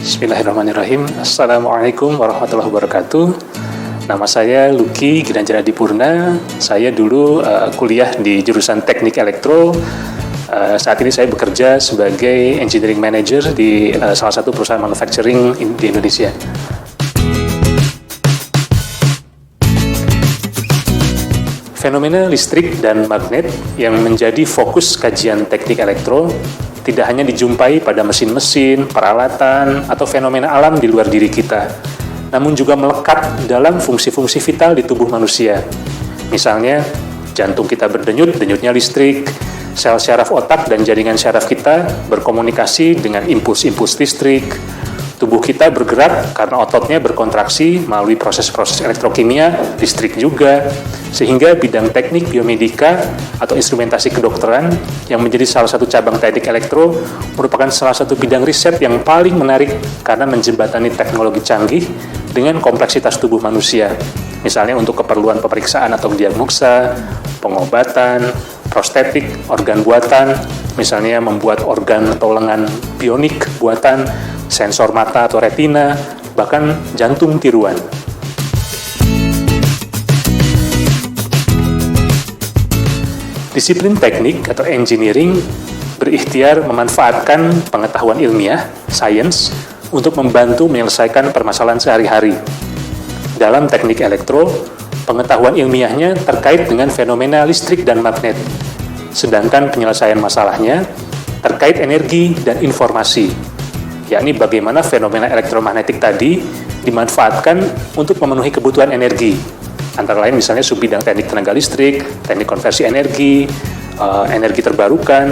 Bismillahirrahmanirrahim. Assalamualaikum warahmatullahi wabarakatuh. Nama saya Lucky Ginanjar Adipurna. Saya dulu kuliah di jurusan Teknik Elektro. Saat ini saya bekerja sebagai Engineering Manager di salah satu perusahaan manufacturing di Indonesia. Fenomena listrik dan magnet yang menjadi fokus kajian teknik elektro tidak hanya dijumpai pada mesin-mesin, peralatan, atau fenomena alam di luar diri kita, namun juga melekat dalam fungsi-fungsi vital di tubuh manusia. Misalnya, jantung kita berdenyut, denyutnya listrik, sel syaraf otak dan jaringan syaraf kita berkomunikasi dengan impuls-impuls listrik, tubuh kita bergerak karena ototnya berkontraksi melalui proses-proses elektrokimia, listrik juga, sehingga bidang teknik biomedika atau instrumentasi kedokteran yang menjadi salah satu cabang teknik elektro merupakan salah satu bidang riset yang paling menarik karena menjembatani teknologi canggih dengan kompleksitas tubuh manusia. Misalnya untuk keperluan pemeriksaan atau diagnosa, pengobatan, prostetik, organ buatan, misalnya membuat organ atau lengan bionik buatan, sensor mata atau retina, bahkan jantung tiruan. Disiplin teknik atau engineering berikhtiar memanfaatkan pengetahuan ilmiah, sains, untuk membantu menyelesaikan permasalahan sehari-hari. Dalam teknik elektro, pengetahuan ilmiahnya terkait dengan fenomena listrik dan magnet, sedangkan penyelesaian masalahnya terkait energi dan informasi, yakni bagaimana fenomena elektromagnetik tadi dimanfaatkan untuk memenuhi kebutuhan energi. Antara lain misalnya subbidang teknik tenaga listrik, teknik konversi energi, energi terbarukan,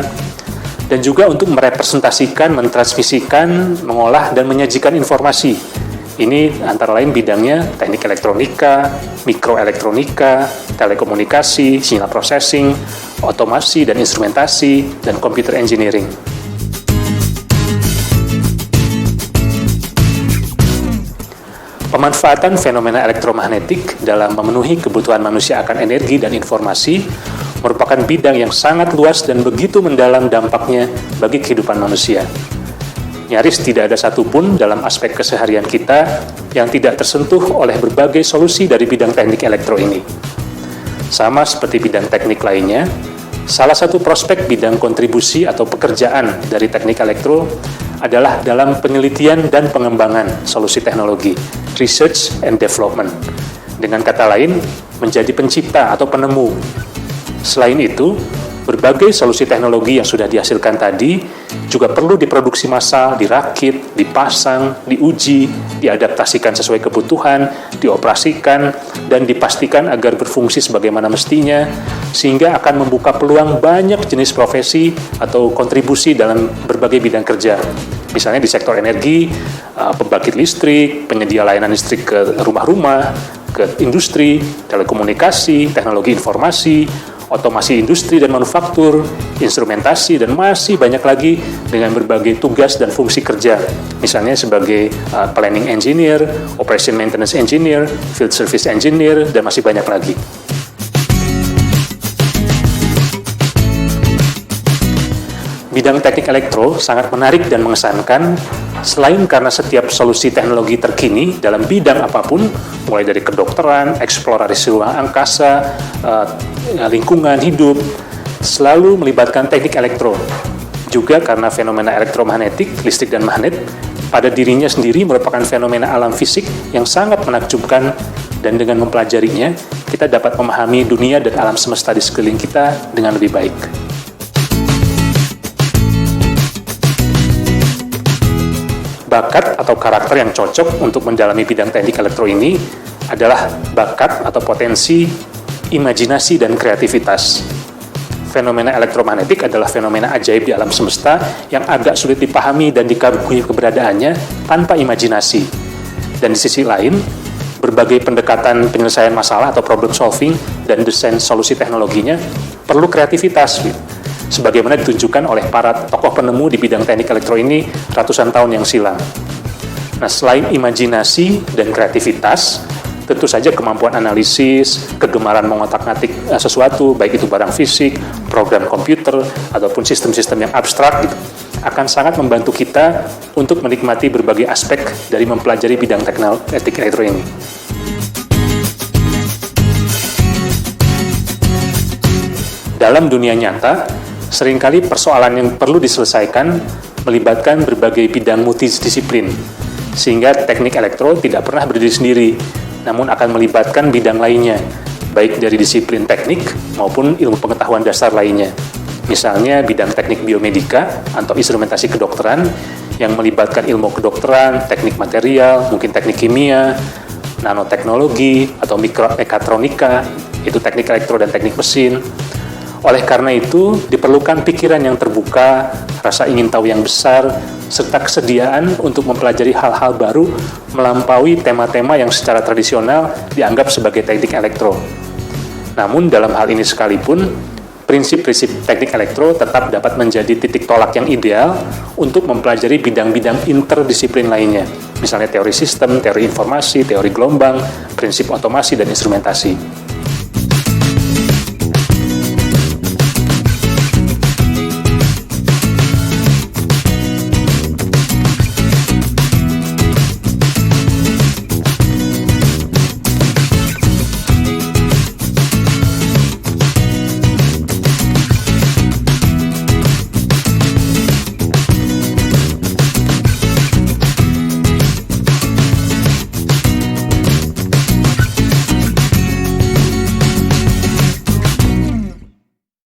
dan juga untuk merepresentasikan, mentransmisikan, mengolah, dan menyajikan informasi. Ini antara lain bidangnya teknik elektronika, mikroelektronika, telekomunikasi, sinyal processing, otomasi dan instrumentasi, dan computer engineering. Pemanfaatan fenomena elektromagnetik dalam memenuhi kebutuhan manusia akan energi dan informasi merupakan bidang yang sangat luas dan begitu mendalam dampaknya bagi kehidupan manusia. Nyaris tidak ada satupun dalam aspek keseharian kita yang tidak tersentuh oleh berbagai solusi dari bidang teknik elektro ini. Sama seperti bidang teknik lainnya, salah satu prospek bidang kontribusi atau pekerjaan dari teknik elektro adalah dalam penelitian dan pengembangan solusi teknologi, research and development. Dengan kata lain, menjadi pencipta atau penemu. Selain itu, berbagai solusi teknologi yang sudah dihasilkan tadi juga perlu diproduksi massal, dirakit, dipasang, diuji, diadaptasikan sesuai kebutuhan, dioperasikan, dan dipastikan agar berfungsi sebagaimana mestinya, sehingga akan membuka peluang banyak jenis profesi atau kontribusi dalam berbagai bidang kerja. Misalnya di sektor energi, pembangkit listrik, penyedia layanan listrik ke rumah-rumah, ke industri, telekomunikasi, teknologi informasi, otomasi industri dan manufaktur, instrumentasi, dan masih banyak lagi dengan berbagai tugas dan fungsi kerja. Misalnya sebagai planning engineer, operation maintenance engineer, field service engineer, dan masih banyak lagi. Bidang teknik elektro sangat menarik dan mengesankan, selain karena setiap solusi teknologi terkini dalam bidang apapun, mulai dari kedokteran, eksplorasi ruang angkasa, lingkungan hidup, selalu melibatkan teknik elektro. Juga karena fenomena elektromagnetik, listrik dan magnet, pada dirinya sendiri merupakan fenomena alam fisik yang sangat menakjubkan, dan dengan mempelajarinya, kita dapat memahami dunia dan alam semesta di sekeliling kita dengan lebih baik. Bakat atau karakter yang cocok untuk mendalami bidang teknik elektro ini adalah bakat atau potensi, imajinasi, dan kreativitas. Fenomena elektromagnetik adalah fenomena ajaib di alam semesta yang agak sulit dipahami dan dikagumi keberadaannya tanpa imajinasi. Dan di sisi lain, berbagai pendekatan penyelesaian masalah atau problem solving dan desain solusi teknologinya perlu kreativitas, sebagaimana ditunjukkan oleh para tokoh penemu di bidang teknik elektro ini ratusan tahun yang silam. Nah, selain imajinasi dan kreativitas, tentu saja kemampuan analisis, kegemaran mengotak-atik sesuatu, baik itu barang fisik, program komputer, ataupun sistem-sistem yang abstrak gitu, akan sangat membantu kita untuk menikmati berbagai aspek dari mempelajari bidang teknik elektro ini. Dalam dunia nyata, seringkali persoalan yang perlu diselesaikan melibatkan berbagai bidang multidisiplin, sehingga teknik elektro tidak pernah berdiri sendiri, namun akan melibatkan bidang lainnya, baik dari disiplin teknik maupun ilmu pengetahuan dasar lainnya. Misalnya bidang teknik biomedika atau instrumentasi kedokteran yang melibatkan ilmu kedokteran, teknik material, mungkin teknik kimia, nanoteknologi, atau mikromekatronika, itu teknik elektro dan teknik mesin. Oleh karena itu, diperlukan pikiran yang terbuka, rasa ingin tahu yang besar, serta kesediaan untuk mempelajari hal-hal baru melampaui tema-tema yang secara tradisional dianggap sebagai teknik elektro. Namun dalam hal ini sekalipun, prinsip-prinsip teknik elektro tetap dapat menjadi titik tolak yang ideal untuk mempelajari bidang-bidang interdisiplin lainnya, misalnya teori sistem, teori informasi, teori gelombang, prinsip otomasi, dan instrumentasi.